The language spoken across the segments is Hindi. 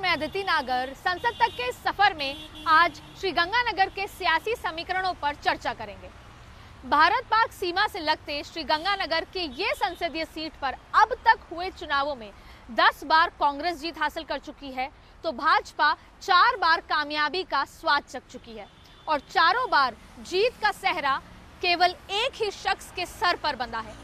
मैं अदिति नागर। संसद तक के इस सफर में आज श्रीगंगानगर के सियासी समीकरणों पर चर्चा करेंगे। भारत पाक सीमा से लगते श्रीगंगानगर के ये संसदीय सीट पर अब तक हुए चुनावों में 10 बार कांग्रेस जीत हासिल कर चुकी है, तो भाजपा 4 बार कामयाबी का स्वाद चख चुकी है और चारों बार जीत का सेहरा केवल एक ही शख्स के सर पर बंधा है।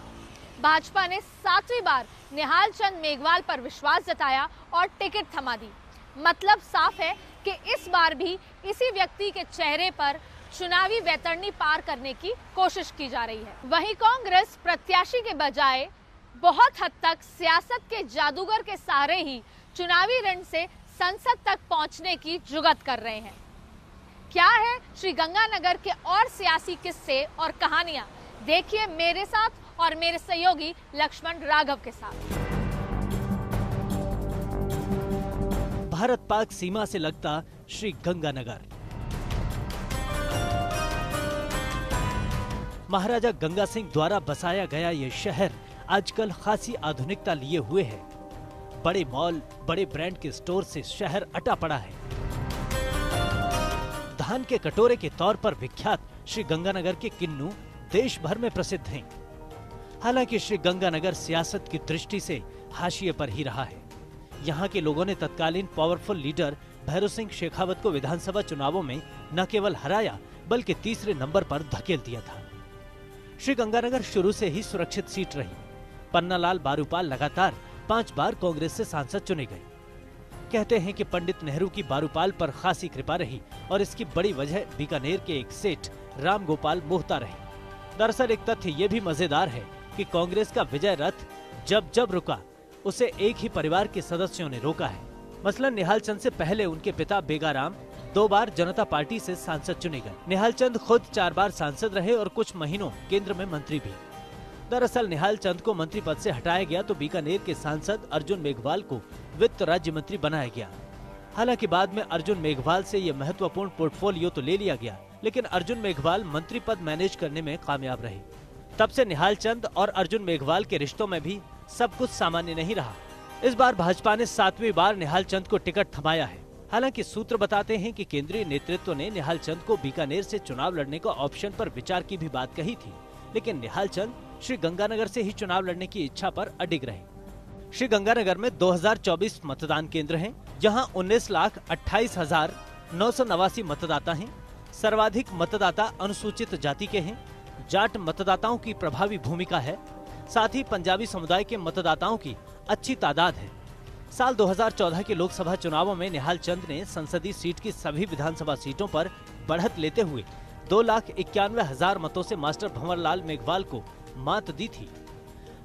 भाजपा ने 7वीं बार निहाल चंद मेघवाल पर विश्वास जताया और टिकट थमा दी। मतलब साफ है कि इस बार भी इसी व्यक्ति के चेहरे पर चुनावी वैतरणी पार करने की कोशिश की जा रही है। वहीं कांग्रेस प्रत्याशी के बजाय बहुत हद तक सियासत के जादूगर के सहारे ही चुनावी रण से संसद तक पहुंचने की जुगत कर रहे हैं। क्या है श्रीगंगानगर के और सियासी किस्से और कहानियां, देखिए मेरे साथ और मेरे सहयोगी लक्ष्मण राघव के साथ। भारत पाक सीमा से लगता श्रीगंगानगर। महाराजा गंगा सिंह द्वारा बसाया गया ये शहर आजकल खासी आधुनिकता लिए हुए है। बड़े मॉल, बड़े ब्रांड के स्टोर से शहर अटा पड़ा है। धान के कटोरे के तौर पर विख्यात श्रीगंगानगर के किन्नू देश भर में प्रसिद्ध हैं। हालांकि श्रीगंगानगर सियासत की दृष्टि से हाशिए पर ही रहा है। यहाँ के लोगों ने तत्कालीन पावरफुल लीडर भैरों सिंह शेखावत को विधानसभा चुनावों में न केवल हराया बल्कि तीसरे नंबर पर धकेल दिया था। श्रीगंगानगर शुरू से ही सुरक्षित सीट रही। पन्नालाल बारूपाल लगातार 5 बार कांग्रेस से सांसद चुने गए। कहते हैं कि पंडित नेहरू की बारूपाल पर खासी कृपा रही और इसकी बड़ी वजह बीकानेर के एक सेठ राम गोपाल मोहता रहे। दरअसल एक तथ्य ये भी मजेदार है कि कांग्रेस का विजय रथ जब जब रुका उसे एक ही परिवार के सदस्यों ने रोका है। मसलन निहाल चंद से पहले उनके पिता बेगाराम 2 बार जनता पार्टी से सांसद चुने गए। निहाल चंद खुद 4 बार सांसद रहे और कुछ महीनों केंद्र में मंत्री भी। दरअसल निहाल चंद को मंत्री पद से हटाया गया तो बीकानेर के सांसद अर्जुन मेघवाल को वित्त राज्य मंत्री बनाया गया। हालांकि बाद में अर्जुन मेघवाल से ये महत्वपूर्ण पोर्टफोलियो तो ले लिया गया, लेकिन अर्जुन मेघवाल मंत्री पद मैनेज करने में कामयाब रहे। तब से निहाल चंद और अर्जुन मेघवाल के रिश्तों में भी सब कुछ सामान्य नहीं रहा। इस बार भाजपा ने 7वीं बार निहाल चंद को टिकट थमाया है। हालांकि सूत्र बताते हैं कि केंद्रीय नेतृत्व ने निहाल चंद को बीकानेर से चुनाव लड़ने का ऑप्शन पर विचार की भी बात कही थी, लेकिन निहाल चंद श्रीगंगानगर से ही चुनाव लड़ने की इच्छा पर अडिग रहे। श्रीगंगानगर में 2024 मतदान केंद्र हैं, जहां 19,28,989 मतदाता हैं। सर्वाधिक मतदाता अनुसूचित जाति के हैं। जाट मतदाताओं की प्रभावी भूमिका है। साथ ही पंजाबी समुदाय के मतदाताओं की अच्छी तादाद है। साल 2014 के लोकसभा चुनावों में निहाल चंद ने संसदीय सीट की सभी विधानसभा सीटों पर बढ़त लेते हुए 2,91,000 मतों से मास्टर भंवरलाल मेघवाल को मात दी थी।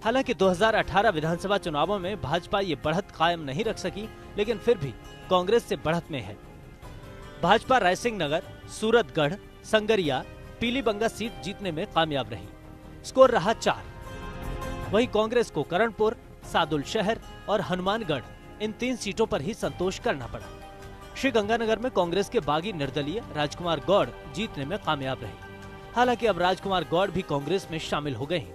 हालांकि 2018 विधानसभा चुनावों में भाजपा ये बढ़त कायम नहीं रख सकी, लेकिन फिर भी कांग्रेस से बढ़त में है। भाजपा रायसिंह नगर, सूरतगढ़, संगरिया, पीलीबंगा सीट जीतने में कामयाब रही। स्कोर रहा 4। वहीं कांग्रेस को करणपुर, सादुल शहर और हनुमानगढ़ इन 3 सीटों पर ही संतोष करना पड़ा। श्रीगंगानगर में कांग्रेस के बागी निर्दलीय राजकुमार गौड़ जीतने में कामयाब रहे। हालांकि अब राजकुमार गौड़ भी कांग्रेस में शामिल हो गए हैं।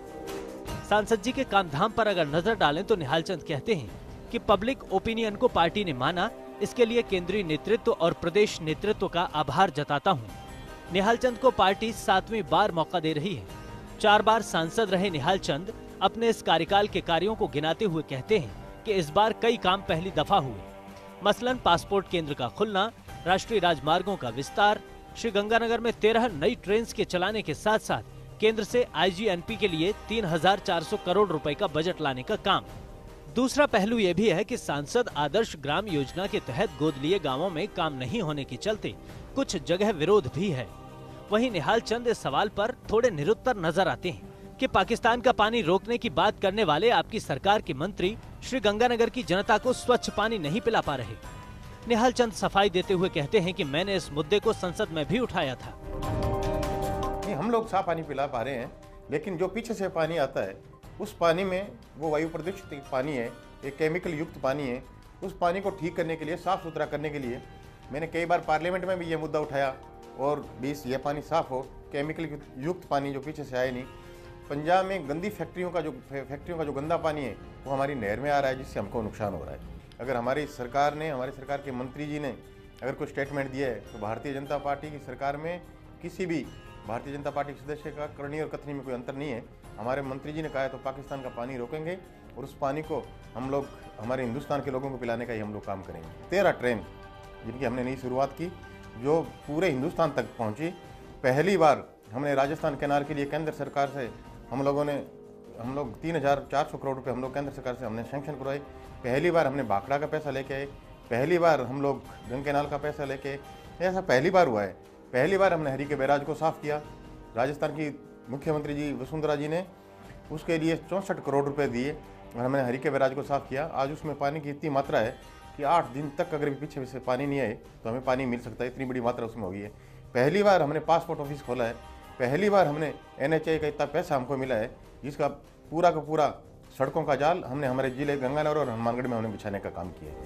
सांसद जी के कामधाम पर अगर नजर डालें तो निहाल चंद कहते हैं कि पब्लिक ओपिनियन को पार्टी ने माना, इसके लिए केंद्रीय नेतृत्व और प्रदेश नेतृत्व का आभार जताता हूँ। निहाल चंद को पार्टी 7वीं बार मौका दे रही है। 4 बार सांसद रहे निहाल चंद अपने इस कार्यकाल के कार्यों को गिनाते हुए कहते हैं कि इस बार कई काम पहली दफा हुए। मसलन पासपोर्ट केंद्र का खुलना, राष्ट्रीय राजमार्गों का विस्तार, श्रीगंगानगर में 13 नई ट्रेन के चलाने के साथ साथ केंद्र से आईजीएनपी के लिए 3,400 करोड़ रुपए का बजट लाने का काम। दूसरा पहलू ये भी है कि सांसद आदर्श ग्राम योजना के तहत गोद लिए गाँवों में काम नहीं होने के चलते कुछ जगह विरोध भी है। वहीं निहाल चंद इस सवाल पर थोड़े निरुत्तर नजर आते हैं कि पाकिस्तान का पानी रोकने की बात करने वाले आपकी सरकार के मंत्री श्रीगंगानगर की जनता को स्वच्छ पानी नहीं पिला पा रहे। निहाल चंद सफाई देते हुए कहते हैं कि मैंने इस मुद्दे को संसद में भी उठाया था। हम लोग साफ पानी पिला पा रहे हैं, लेकिन जो पीछे से पानी आता है उस पानी में वो वायु प्रदूषित पानी है, एक केमिकल युक्त पानी है। उस पानी को ठीक करने के लिए, साफ सुथरा करने के लिए मैंने कई बार पार्लियामेंट में भी ये मुद्दा उठाया और 20 ये पानी साफ हो, केमिकल युक्त पानी जो पीछे से आए नहीं। पंजाब में गंदी फैक्ट्रियों का जो गंदा पानी है वो हमारी नहर में आ रहा है, जिससे हमको नुकसान हो रहा है। अगर हमारी सरकार ने, हमारी सरकार के मंत्री जी ने अगर कोई स्टेटमेंट दिया है तो भारतीय जनता पार्टी की सरकार में किसी भी भारतीय जनता पार्टी के सदस्य का करनी और कथनी में कोई अंतर नहीं है। हमारे मंत्री जी ने कहा है तो पाकिस्तान का पानी रोकेंगे और उस पानी को हम लोग हमारे हिंदुस्तान के लोगों को पिलाने का ही हम लोग काम करेंगे। 13 ट्रेन जिनकी हमने नई शुरुआत की जो पूरे हिंदुस्तान तक पहुंची। पहली बार हमने राजस्थान कैनाल के लिए केंद्र सरकार से हम लोग 3,400 करोड़ रुपए हम लोग केंद्र सरकार से हमने सैंक्शन करवाए। पहली बार हमने भाखड़ा का पैसा लेके आए। पहली बार हम लोग गंगा कैनाल का पैसा लेके, ऐसा पहली बार हुआ है। पहली बार हमने हरी के बैराज को साफ किया। राजस्थान की मुख्यमंत्री जी वसुंधरा जी ने उसके लिए 64 करोड़ रुपए दिए और हमने हरी के बैराज को साफ किया। आज उसमें पानी की इतनी मात्रा है कि 8 दिन तक अगर पीछे से पानी नहीं आए तो हमें पानी मिल सकता है, इतनी बड़ी मात्रा उसमें होगी है। पहली बार हमने पासपोर्ट ऑफिस खोला है। पहली बार हमने NHI का इतना पैसा हमको मिला है जिसका पूरा का पूरा सड़कों का जाल हमने हमारे जिले गंगानगर और हनुमानगढ़ में हमने बिछाने का काम किया है।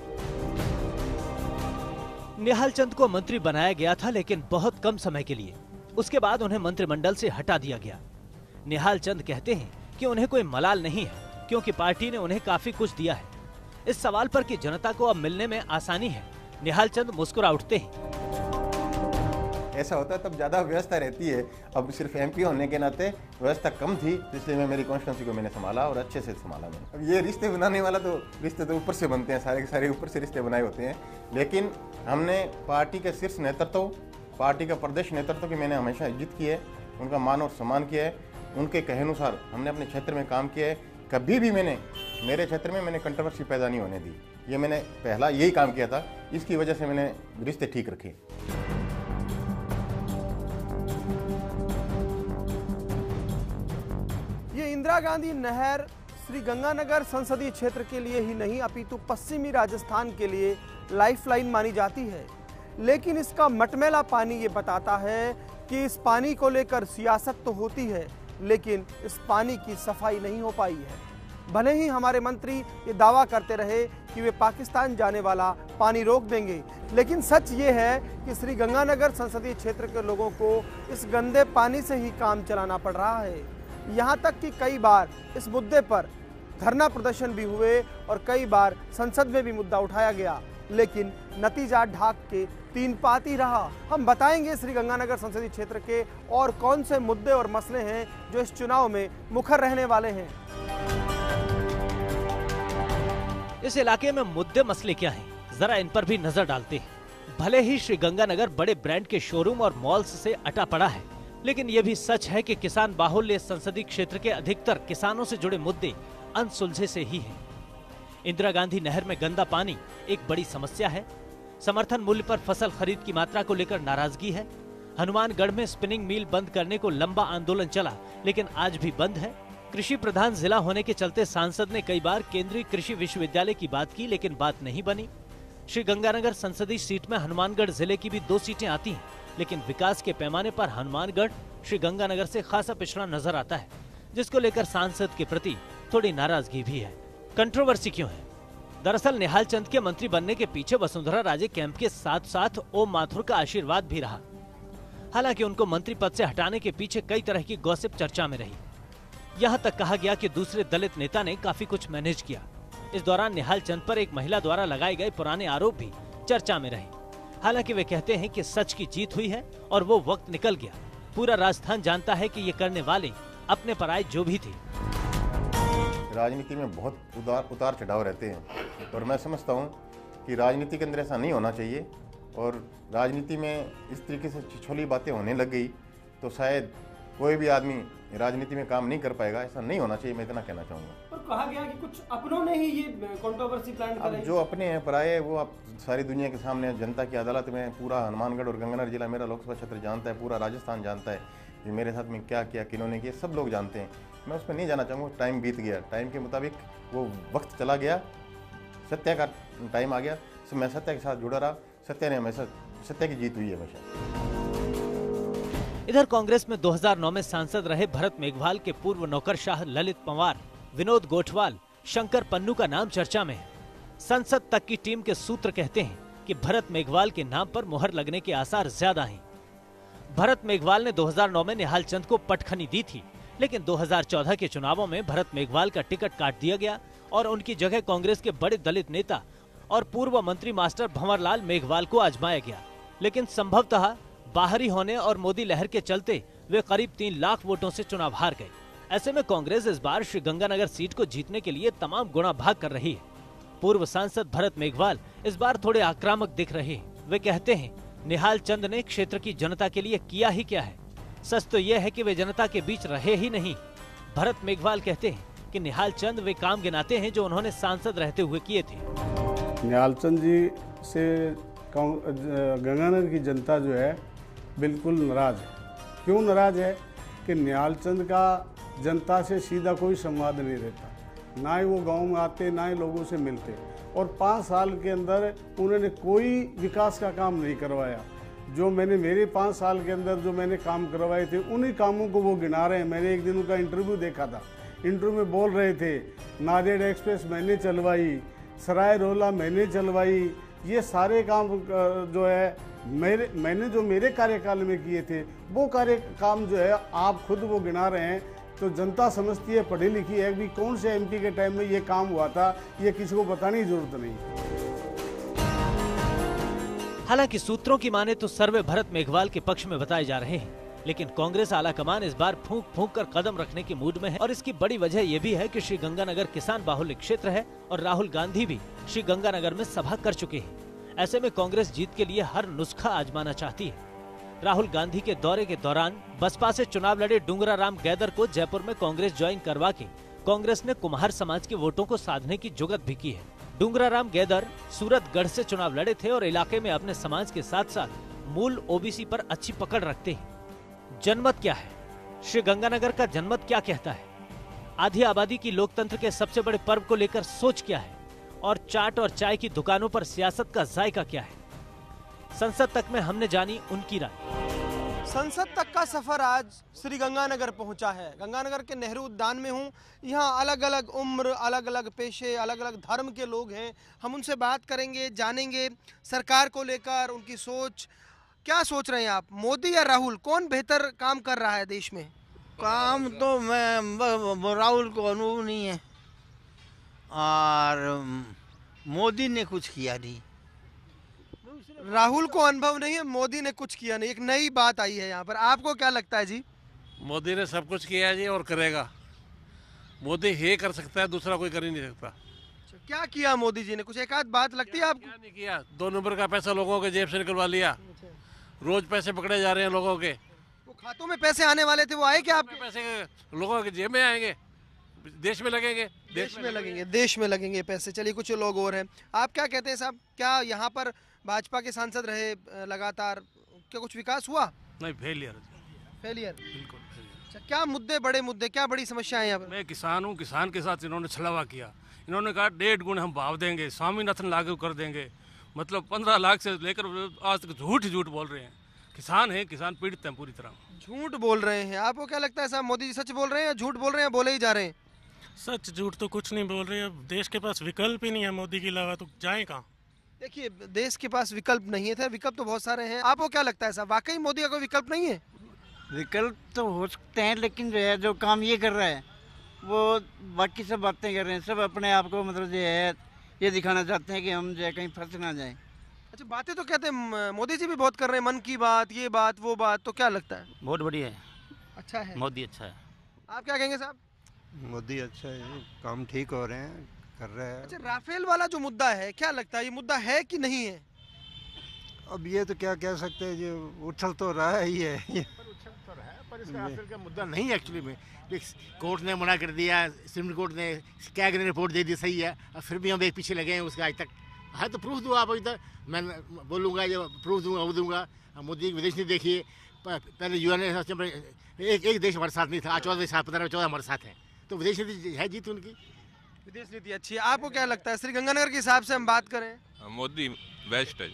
निहाल चंद को मंत्री बनाया गया था लेकिन बहुत कम समय के लिए। उसके बाद उन्हें मंत्रिमंडल से हटा दिया गया। निहाल चंद कहते हैं कि उन्हें कोई मलाल नहीं है क्योंकि पार्टी ने उन्हें काफी कुछ दिया है। इस सवाल पर कि जनता को अब मिलने में आसानी है, निहाल चंद मुस्कुरा उठते हैं। ऐसा होता है तब ज़्यादा व्यवस्था रहती है। अब सिर्फ MP होने के नाते व्यवस्था कम थी, इसलिए मैं मेरी कॉन्स्टिट्यूंसी को मैंने संभाला और अच्छे से संभाला मैंने। अब ये रिश्ते बनाने वाला तो रिश्ते तो ऊपर से बनते हैं, सारे के सारे ऊपर से रिश्ते बनाए होते हैं। लेकिन हमने पार्टी के शीर्ष नेतृत्व, पार्टी का प्रदेश नेतृत्व की मैंने हमेशा इज्जत की है, उनका मान और सम्मान किया है। उनके कहे अनुसार हमने अपने क्षेत्र में काम किया है। कभी भी मेरे क्षेत्र में मैंने कंट्रोवर्सी पैदा नहीं होने दी। ये मैंने पहला यही काम किया था, इसकी वजह से मैंने रिश्ते ठीक रखे। ये इंदिरा गांधी नहर श्री गंगानगर संसदीय क्षेत्र के लिए ही नहीं अपितु पश्चिमी राजस्थान के लिए लाइफलाइन मानी जाती है। लेकिन इसका मटमैला पानी ये बताता है कि इस पानी को लेकर सियासत तो होती है लेकिन इस पानी की सफाई नहीं हो पाई है। भले ही हमारे मंत्री ये दावा करते रहे कि वे पाकिस्तान जाने वाला पानी रोक देंगे, लेकिन सच ये है कि श्री गंगानगर संसदीय क्षेत्र के लोगों को इस गंदे पानी से ही काम चलाना पड़ रहा है। यहाँ तक कि कई बार इस मुद्दे पर धरना प्रदर्शन भी हुए और कई बार संसद में भी मुद्दा उठाया गया, लेकिन नतीजा ढाक के तीन पाती रहा। हम बताएंगे श्री गंगानगर संसदीय क्षेत्र के और कौन से मुद्दे और मसले हैं जो इस चुनाव में मुखर रहने वाले हैं। इस इलाके में मुद्दे मसले क्या हैं, जरा इन पर भी नजर डालते हैं। भले ही श्री गंगानगर बड़े ब्रांड के शोरूम और मॉल्स से अटा पड़ा है, लेकिन यह भी सच है कि किसान बाहुल्य संसदीय क्षेत्र के अधिकतर किसानों से जुड़े मुद्दे अनसुलझे से ही हैं। इंदिरा गांधी नहर में गंदा पानी एक बड़ी समस्या है। समर्थन मूल्य पर फसल खरीद की मात्रा को लेकर नाराजगी है। हनुमानगढ़ में स्पिनिंग मिल बंद करने को लंबा आंदोलन चला, लेकिन आज भी बंद है। कृषि प्रधान जिला होने के चलते सांसद ने कई बार केंद्रीय कृषि विश्वविद्यालय की बात की, लेकिन बात नहीं बनी। श्री गंगानगर संसदीय सीट में हनुमानगढ़ जिले की भी 2 सीटें आती हैं, लेकिन विकास के पैमाने पर हनुमानगढ़ श्री गंगानगर से खासा पिछड़ा नजर आता है, जिसको लेकर सांसद के प्रति थोड़ी नाराजगी भी है। कंट्रोवर्सी क्यों है? दरअसल निहाल चंद के मंत्री बनने के पीछे वसुंधरा राजे कैंप के साथ साथ ओम माथुर का आशीर्वाद भी रहा। हालांकि उनको मंत्री पद से हटाने के पीछे कई तरह की गॉसिप चर्चा में रही। यहाँ तक कहा गया कि दूसरे दलित नेता ने काफी कुछ मैनेज किया। इस दौरान निहाल चंद पर एक महिला द्वारा लगाए गए पुराने आरोप भी चर्चा में रहे। हालांकि वे कहते हैं कि सच की जीत हुई है और वो वक्त निकल गया। पूरा राजस्थान जानता है कि ये करने वाले अपने पर आए जो भी थे। राजनीति में बहुत उतार चढ़ाव रहते हैं और मैं समझता हूँ कि राजनीति के अंदर ऐसा नहीं होना चाहिए। और राजनीति में इस तरीके से छिछोली बातें होने लग गई तो शायद कोई भी आदमी राजनीति में काम नहीं कर पाएगा। ऐसा नहीं होना चाहिए, मैं इतना कहना चाहूँगा। और कहा गया कि कुछ अपनों ने ही ये कंट्रोवर्सी प्लान कराई। जो अपने हैं पराये हैं वो आप सारी दुनिया के सामने जनता की अदालत में पूरा हनुमानगढ़ और गंगानगर जिला मेरा लोकसभा क्षेत्र जानता है, पूरा राजस्थान जानता है कि मेरे साथ में क्या किया, किन्होंने किया, सब लोग जानते हैं। मैं उस पर नहीं जाना चाहूँगा। टाइम बीत गया, टाइम के मुताबिक वो वक्त चला गया, सत्य का टाइम आ गया। मैं सत्य के साथ जुड़ा रहा। सत्य ने हमेशा, सत्य की जीत हुई है हमेशा। इधर कांग्रेस में 2009 में सांसद रहे भरत मेघवाल के पूर्व नौकरशाह ललित पंवार, विनोद गोठवाल, शंकर पन्नू का नाम चर्चा में है। संसद तक की टीम के सूत्र कहते हैं कि भरत मेघवाल के नाम पर मुहर लगने के आसार ज्यादा हैं। भरत मेघवाल ने 2009 में निहाल चंद को पटखनी दी थी, लेकिन 2014 के चुनावों में भरत मेघवाल का टिकट काट दिया गया और उनकी जगह कांग्रेस के बड़े दलित नेता और पूर्व मंत्री मास्टर भंवरलाल मेघवाल को आजमाया गया, लेकिन संभवतः बाहरी होने और मोदी लहर के चलते वे करीब 3 लाख वोटों से चुनाव हार गए। ऐसे में कांग्रेस इस बार श्रीगंगानगर सीट को जीतने के लिए तमाम गुणा भाग कर रही है। पूर्व सांसद भरत मेघवाल इस बार थोड़े आक्रामक दिख रहे हैं। वे कहते हैं, निहाल चंद ने क्षेत्र की जनता के लिए किया ही क्या है। सच तो यह है कि वे जनता के बीच रहे ही नहीं। भरत मेघवाल कहते हैं कि निहाल चंद वे काम गिनाते हैं जो उन्होंने सांसद रहते हुए किए थे। निहाल चंद जी से गंगानगर की जनता जो है बिल्कुल नाराज है। क्यों नाराज है कि निहाल चंद का जनता से सीधा कोई संवाद नहीं रहता, ना ही वो गांव में आते, ना ही लोगों से मिलते, और 5 साल के अंदर उन्होंने कोई विकास का काम नहीं करवाया। जो मैंने मेरे 5 साल के अंदर जो मैंने काम करवाए थे उन्हीं कामों को वो गिना रहे हैं। मैंने एक दिन उनका इंटरव्यू देखा था, इंटरव्यू में बोल रहे थे नांदेड़ एक्सप्रेस मैंने चलवाई, सराय रोला मैंने चलवाई, ये सारे काम जो है मैंने जो मेरे कार्यकाल में किए थे वो काम जो है आप खुद वो गिना रहे हैं। तो जनता समझती है, पढ़ी लिखी है भी कौन से एमपी के टाइम में ये काम हुआ था, ये किसी को बताने की जरूरत नहीं। हालांकि सूत्रों की माने तो सर्वे भरत मेघवाल के पक्ष में बताए जा रहे हैं, लेकिन कांग्रेस आलाकमान इस बार फूंक फूंक कर कदम रखने के मूड में है। और इसकी बड़ी वजह यह भी है कि श्रीगंगानगर किसान बाहुल्य क्षेत्र है और राहुल गांधी भी श्रीगंगानगर में सभा कर चुके हैं। ऐसे में कांग्रेस जीत के लिए हर नुस्खा आजमाना चाहती है। राहुल गांधी के दौरे के दौरान बसपा से चुनाव लड़े डूंगराराम गैदर को जयपुर में कांग्रेस ज्वाइन करवा के कांग्रेस ने कुम्हार समाज के वोटों को साधने की जुगत भी की है। डूंगराराम गैदर सूरतगढ़ से चुनाव लड़े थे और इलाके में अपने समाज के साथ साथ मूल ओबीसी पर अच्छी पकड़ रखते हैं। जनमत क्या है? श्रीगंगानगर का जनमत क्या कहता है? आधी आबादी की लोकतंत्र के सबसे बड़े पर्व को लेकर सोच क्या है? और चाट और चाय की दुकानों पर सियासत का जायका क्या है? संसद तक में हमने जानी उनकी राय। संसद तक का सफर आज श्री गंगानगर पहुंचा है। गंगानगर के नेहरू उद्यान में हूं। यहाँ अलग अलग उम्र, अलग अलग पेशे, अलग अलग धर्म के लोग हैं। हम उनसे बात करेंगे, जानेंगे सरकार को लेकर उनकी सोच। क्या सोच रहे हैं आप, मोदी या राहुल, कौन बेहतर काम कर रहा है देश में? काम तो मैं राहुल को अनुभव नहीं है और मोदी ने कुछ किया नहीं। राहुल को अनुभव नहीं है, मोदी ने कुछ किया नहीं, एक नई बात आई है यहाँ पर। आपको क्या लगता है जी? मोदी ने सब कुछ किया जी और करेगा। मोदी ही कर सकता है, दूसरा कोई कर ही नहीं सकता। क्या किया मोदी जी ने? कुछ एक आध बात लगती है आपको? क्या नहीं किया? 2 नंबर का पैसा लोगों के जेब से निकलवा लिया। रोज पैसे पकड़े जा रहे हैं लोगों के। वो खातों में पैसे आने वाले थे, वो आए क्या आपके? पैसे लोगों के जेब में आएंगे, देश में लगेंगे। देश में लगेंगे पैसे। चलिए कुछ लोग और हैं। आप क्या कहते हैं साहब, क्या यहाँ पर भाजपा के सांसद रहे लगातार, क्या कुछ विकास हुआ? नहीं, फेलियर बिल्कुल। अच्छा, क्या मुद्दे, बड़े मुद्दे, क्या बड़ी समस्या है यहाँ पर? मैं किसान हूँ, किसान के साथ इन्होंने छलावा किया। इन्होंने कहा 1.5 गुण हम भाव देंगे, स्वामीनाथन लागू कर देंगे। मतलब 15 लाख से लेकर आज तक झूठ बोल रहे हैं। किसान है, किसान पीड़ित हैं पूरी तरह। झूठ बोल रहे हैं। आपको क्या लगता है साहब, मोदी जी सच बोल रहे हैं या झूठ बोल रहे हैं, बोले ही जा रहे हैं? सच झूठ तो कुछ नहीं बोल रहे। अब देश के पास विकल्प ही नहीं है मोदी के अलावा, तो जाए कहाँ? देखिए, देश के पास विकल्प नहीं है था, विकल्प तो बहुत सारे हैं। आपको क्या लगता है साहब, वाकई मोदी का कोई विकल्प नहीं है? विकल्प तो हो सकते हैं, लेकिन जो है जो काम ये कर रहा है वो बाकी सब बातें कर रहे हैं। सब अपने आप को मतलब जो है ये दिखाना चाहते हैं कि हम जो है कहीं फंस ना जाएं। अच्छा, बातें तो कहते हैं मोदी जी भी बहुत कर रहे हैं, मन की बात, ये बात वो बात, तो क्या लगता है? बहुत बढ़िया है। अच्छा है, मोदी अच्छा है। आप क्या कहेंगे साहब? मोदी अच्छा है, काम ठीक हो रहे हैं, कर रहे हैं। अच्छा, राफेल वाला जो मुद्दा है, क्या लगता है ये मुद्दा है कि नहीं है? अब ये तो क्या कह सकते हैं, जो उछल तो रहा है ही है। उछल तो रहा है, पर इसका राफेल का मुद्दा नहीं है एक्चुअली में। कोर्ट ने मना कर दिया, सुप्रीम कोर्ट ने कैग ने रिपोर्ट दे दी, सही है। और फिर भी हम एक पीछे लगे हैं उसका आज तक। हाँ तो प्रूफ दो आप, अभी तक मैं बोलूँगा, जो प्रूफ दूंगा वो दूंगा। मोदी विदेश नहीं देखिए, पहले यूएन एक देश हमारे साथ नहीं था, आज 14 हमारे साथ है। तो विदेश नीति है जीत उनकी, विदेश नीति अच्छी है। आपको क्या लगता है श्री गंगानगर के हिसाब से हम बात करें? मोदी बेस्ट है,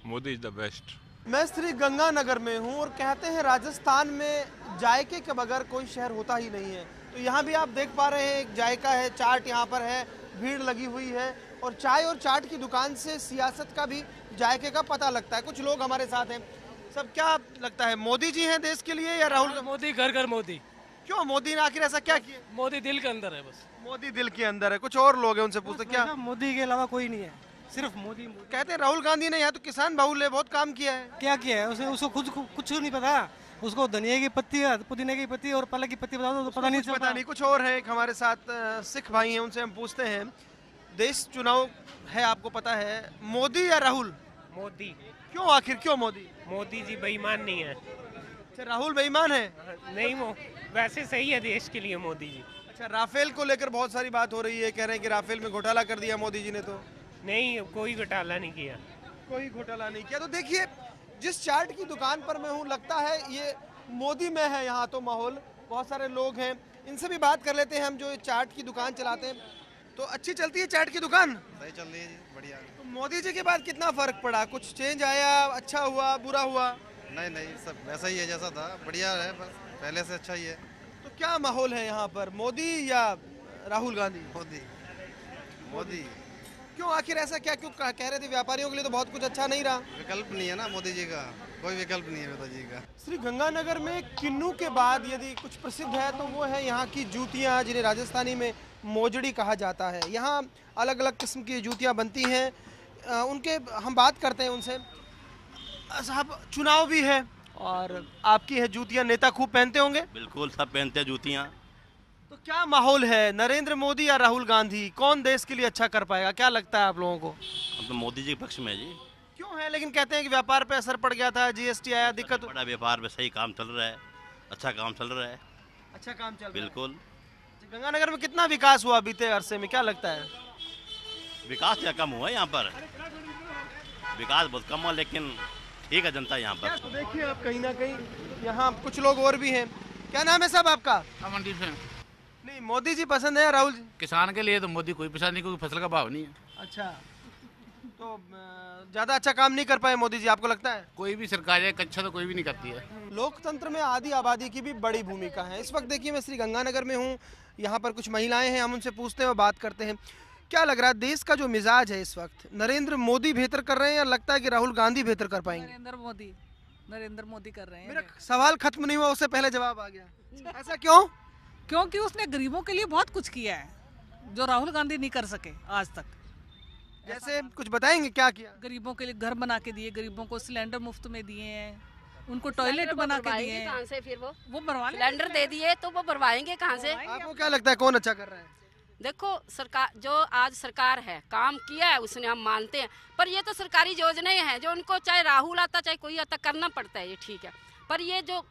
मोदी इज द बेस्ट। मैं श्री गंगानगर में हूँ और कहते हैं राजस्थान में जायके के बगैर कोई शहर होता ही नहीं है। तो यहाँ भी आप देख पा रहे हैं, एक जायका है, चाट यहाँ पर है, भीड़ लगी हुई है और चाय और चाट की दुकान से सियासत का भी जायके का पता लगता है। कुछ लोग हमारे साथ हैं। सब क्या लगता है, मोदी जी हैं देश के लिए या राहुल? मोदी घर घर मोदी। क्यों मोदी ने आखिर ऐसा क्या किया? मोदी दिल के अंदर है, बस मोदी दिल के अंदर है। कुछ और लोग हैं, उनसे पूछते क्या? मोदी के अलावा कोई नहीं है। सिर्फ मोदी। कहते हैं राहुल गांधी ने यहाँ तो किसान बाहुल है, बहुत काम किया है। क्या किया है उसने? उसको खुद कुछ नहीं पता। उसको धनिया की पत्ती, पुदीने की पत्ती और पालक की पत्ती बता दो तो पता नहीं चलता। पता नहीं। कुछ और है हमारे साथ सिख भाई हैं, उनसे हम पूछते हैं। देश चुनाव है, आपको पता है, मोदी या राहुल? मोदी। क्यों, आखिर क्यों मोदी? मोदी जी बेईमान नहीं है। अच्छा, राहुल बेईमान है? नहीं, वो वैसे सही है देश के लिए मोदी जी। अच्छा, राफेल को लेकर बहुत सारी बात हो रही है, कह रहे हैं कि राफेल में घोटाला कर दिया मोदी जी ने। तो नहीं, कोई घोटाला नहीं किया। कोई घोटाला नहीं किया। तो देखिए, जिस चाट की दुकान पर मैं हूँ, लगता है ये मोदी में है यहाँ तो माहौल। बहुत सारे लोग हैं, इनसे भी बात कर लेते हैं हम, जो चाट की दुकान चलाते हैं। तो अच्छी चलती है चाट की दुकान? सही चल रही है जी, बढ़िया। तो मोदी जी के बाद कितना फर्क पड़ा? कुछ चेंज आया? अच्छा हुआ, बुरा हुआ? नहीं, सब वैसा ही है जैसा था, बढ़िया है, बस पहले से अच्छा ही है। तो क्या माहौल है यहाँ पर, मोदी या राहुल गांधी? मोदी। क्यों, आखिर ऐसा क्या? क्यों कह रहे थे व्यापारियों के लिए तो बहुत कुछ अच्छा नहीं रहा? विकल्प नहीं है ना मोदी जी का, कोई विकल्प नहीं है मोदी जी का। श्री गंगानगर में किन्नू के बाद यदि कुछ प्रसिद्ध है तो वो है यहाँ की जूतियाँ, जिन्हें राजस्थानी में मोजड़ी कहा जाता है। यहाँ अलग अलग किस्म की जूतियाँ बनती हैं। उनके हम बात करते हैं उनसे। साहब, चुनाव भी है और आपकी है जूतियाँ, नेता खूब पहनते होंगे? बिल्कुल, सब पहनते हैं जूतियाँ। तो क्या माहौल है, नरेंद्र मोदी या राहुल गांधी, कौन देश के लिए अच्छा कर पाएगा? क्या लगता है आप लोगों को? हम तो मोदी जी के पक्ष में है जी। क्यों है? लेकिन कहते हैं कि व्यापार पे असर पड़ गया था, जीएसटी आया, दिक्कत। बड़ा व्यापार में सही काम चल रहा है, अच्छा काम चल रहा है। अच्छा काम चल रहा है, बिल्कुल। गंगानगर में कितना विकास हुआ बीते अरसे में, क्या लगता है? विकास क्या कम हुआ यहाँ पर? विकास बहुत कम हुआ, लेकिन ठीक है जनता यहाँ पर। तो देखिए आप, कहीं ना कहीं यहाँ कुछ लोग और भी हैं। क्या नाम है साहब आपका? अमनदीप सिंह। नहीं, मोदी जी पसंद है या राहुल जी? किसान के लिए तो मोदी कोई पसंद नहीं, क्योंकि फसल का भाव नहीं है। अच्छा, तो ज्यादा अच्छा काम नहीं कर पाए मोदी जी, आपको लगता है? कोई भी सरकार है अच्छा तो कोई भी नहीं करती है। लोकतंत्र में आधी आबादी की भी बड़ी भूमिका है। इस वक्त देखिए, मैं श्री गंगानगर में हूँ, यहाँ पर कुछ महिलाएं हैं, हम उनसे पूछते हैं और बात करते हैं। क्या लग रहा है देश का जो मिजाज है इस वक्त, नरेंद्र मोदी बेहतर कर रहे हैं या लगता है कि राहुल गांधी बेहतर कर पाएंगे? नरेंद्र मोदी कर रहे हैं। मेरा सवाल खत्म नहीं हुआ, उससे पहले जवाब आ गया। ऐसा क्यों? क्योंकि उसने गरीबों के लिए बहुत कुछ किया है जो राहुल गांधी नहीं कर सके आज तक। जैसे कुछ बताएंगे क्या किया? गरीबों के लिए घर बना के दिए, गरीबों को सिलेंडर मुफ्त में दिए हैं, उनको टॉयलेट बना के दिए हैं। कहाँ से फिर वो बनवा सिलेंडर दे दिए तो वो भरवाएंगे कहाँ से? आपको क्या लगता है कौन अच्छा कर रहा है? देखो, सरकार जो आज सरकार है काम किया है उसने, हम मानते हैं, पर ये तो सरकारी योजनाएं हैं जो उनको चाहे राहुल आता चाहे कोई आता करना पड़ता है, ये ठीक है। पर ये जो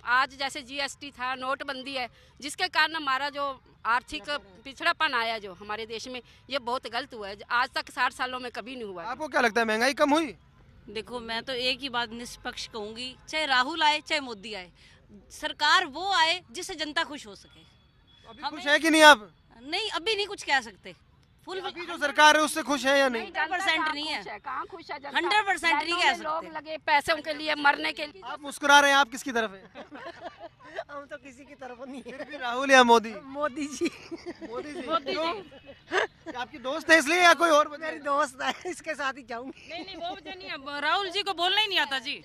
आज जैसे जीएसटी था, नोटबंदी है, जिसके कारण हमारा जो आर्थिक पिछड़ापन आया जो हमारे देश में, ये बहुत गलत हुआ है। आज तक 60 सालों में कभी नहीं हुआ। आपको क्या लगता है महंगाई कम हुई? देखो, मैं तो एक ही बात निष्पक्ष कहूंगी, चाहे राहुल आए चाहे मोदी आए, सरकार वो आए जिससे जनता खुश हो सके। अभी खुश है कि नहीं आप? नहीं, अभी नहीं कुछ कह सकते। अभी जो सरकार है उससे खुश है या नहीं? 100% नहीं है। कहाँ खुश है? 100% नहीं कह सकते। लोग लगे पैसों के लिए, मरने के लिए। आप मुस्कुरा रहे हैं, आप किसकी तरफ है? हम तो किसी की तरफ नहीं है। फिर भी राहुल या मोदी? मोदी जी। मोदी जी। मोदी जी। आपकी दोस्त है इसलिए या कोई और? मेरी दोस्त है, इसके साथ ही जाऊंगी। नहीं, वो वजह नहीं है, राहुल जी को बोलना ही नहीं आता जी।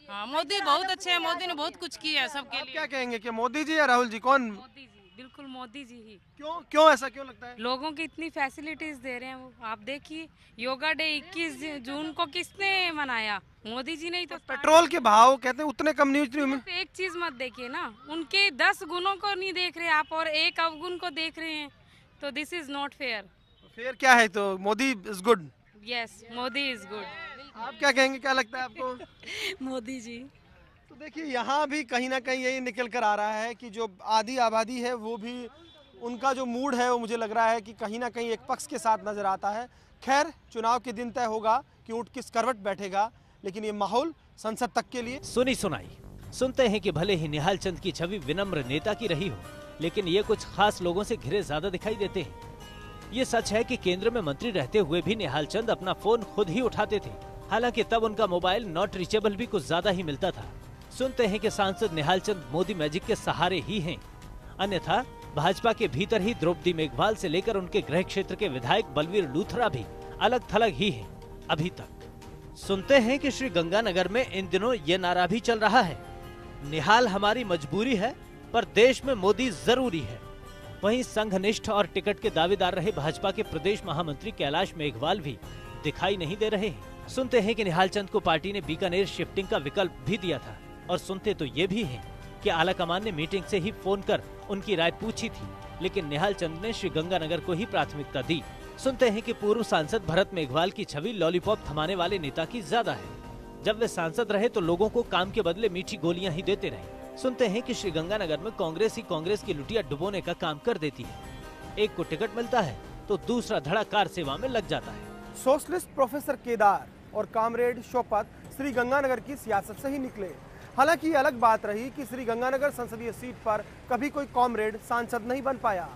हाँ, मोदी बहुत अच्छे हैं, मोदी ने बहुत कुछ किया है सबके लिए। क्या कहेंगे कि मोदी जी या राहुल जी, कौन? मोदी जी, बिल्कुल मोदी जी ही। क्यों ऐसा क्यों लगता है? लोगों की इतनी फैसिलिटीज दे रहे हैं वो, आप देखिए योगा डे 21 जून को किसने मनाया? मोदी जी ने ही तो। पेट्रोल के भाव कहते हैं उतने कम नहीं हुए। तो एक चीज मत देखिए ना, उनके 10 गुणों को नहीं देख रहे आप और एक अवगुण को देख रहे हैं, तो this is not fair. Fair क्या है? तो Modi is good. Yes, Modi is good. आप क्या कहेंगे, क्या लगता है आपको? मोदी जी। तो देखिए, यहाँ भी कहीं ना कहीं यही निकल कर आ रहा है कि जो आधी आबादी है वो भी, उनका जो मूड है वो मुझे लग रहा है कि कहीं ना कहीं एक पक्ष के साथ नजर आता है। खैर, चुनाव के दिन तय होगा कि ऊँट किस करवट बैठेगा, लेकिन ये माहौल संसद तक के लिए। सुनी सुनाई सुनते हैं कि भले ही निहाल चंद की छवि विनम्र नेता की रही हो, लेकिन ये कुछ खास लोगों से घिरे ज्यादा दिखाई देते हैं। ये सच है कि केंद्र में मंत्री रहते हुए भी निहाल चंद अपना फोन खुद ही उठाते थे, हालांकि तब उनका मोबाइल नॉट रीचेबल भी कुछ ज्यादा ही मिलता था। सुनते हैं कि सांसद निहाल चंद मोदी मैजिक के सहारे ही हैं, अन्यथा भाजपा के भीतर ही द्रौपदी मेघवाल से लेकर उनके गृह क्षेत्र के विधायक बलवीर लूथरा भी अलग थलग ही हैं अभी तक। सुनते हैं कि श्री गंगानगर में इन दिनों ये नारा भी चल रहा है, निहाल हमारी मजबूरी है पर देश में मोदी जरूरी है। वहीं संघनिष्ठ और टिकट के दावेदार रहे भाजपा के प्रदेश महामंत्री कैलाश मेघवाल भी दिखाई नहीं दे रहे हैं। सुनते हैं कि निहाल चंद को पार्टी ने बीकानेर शिफ्टिंग का विकल्प भी दिया था और सुनते तो ये भी हैं कि आलाकमान ने मीटिंग से ही फोन कर उनकी राय पूछी थी, लेकिन निहाल चंद ने श्रीगंगानगर को ही प्राथमिकता दी। सुनते हैं कि पूर्व सांसद भरत मेघवाल की छवि लॉलीपॉप थमाने वाले नेता की ज्यादा है। जब वे सांसद रहे तो लोगों को काम के बदले मीठी गोलियां ही देते रहे। सुनते हैं कि श्रीगंगानगर में कांग्रेस ही कांग्रेस की लुटिया डुबोने का काम कर देती है। एक को टिकट मिलता है तो दूसरा धड़ाकार सेवा में लग जाता है। सोशलिस्ट प्रोफेसर केदार और कामरेड शौकत श्रीगंगानगर की सियासत से ही निकले। हालांकि ये अलग बात रही कि श्रीगंगानगर संसदीय सीट पर कभी कोई कामरेड सांसद नहीं बन पाया।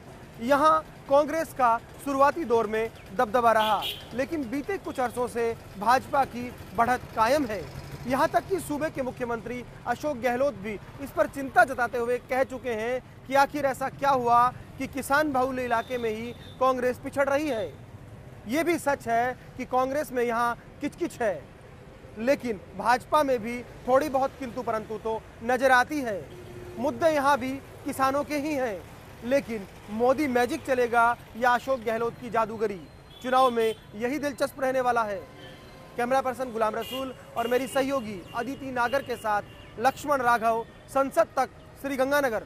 यहाँ कांग्रेस का शुरुआती दौर में दबदबा रहा, लेकिन बीते कुछ अरसों से भाजपा की बढ़त कायम है। यहाँ तक कि सूबे के मुख्यमंत्री अशोक गहलोत भी इस पर चिंता जताते हुए कह चुके हैं कि आखिर ऐसा क्या हुआ कि किसान बहुल इलाके में ही कांग्रेस पिछड़ रही है। ये भी सच है कि कांग्रेस में यहाँ किचकिच है, लेकिन भाजपा में भी थोड़ी बहुत किंतु परंतु तो नजर आती है। मुद्दे यहाँ भी किसानों के ही हैं, लेकिन मोदी मैजिक चलेगा या अशोक गहलोत की जादूगरी, चुनाव में यही दिलचस्प रहने वाला है। कैमरा पर्सन गुलाम रसूल और मेरी सहयोगी अदिति नागर के साथ लक्ष्मण राघव, संसद तक, श्रीगंगानगर।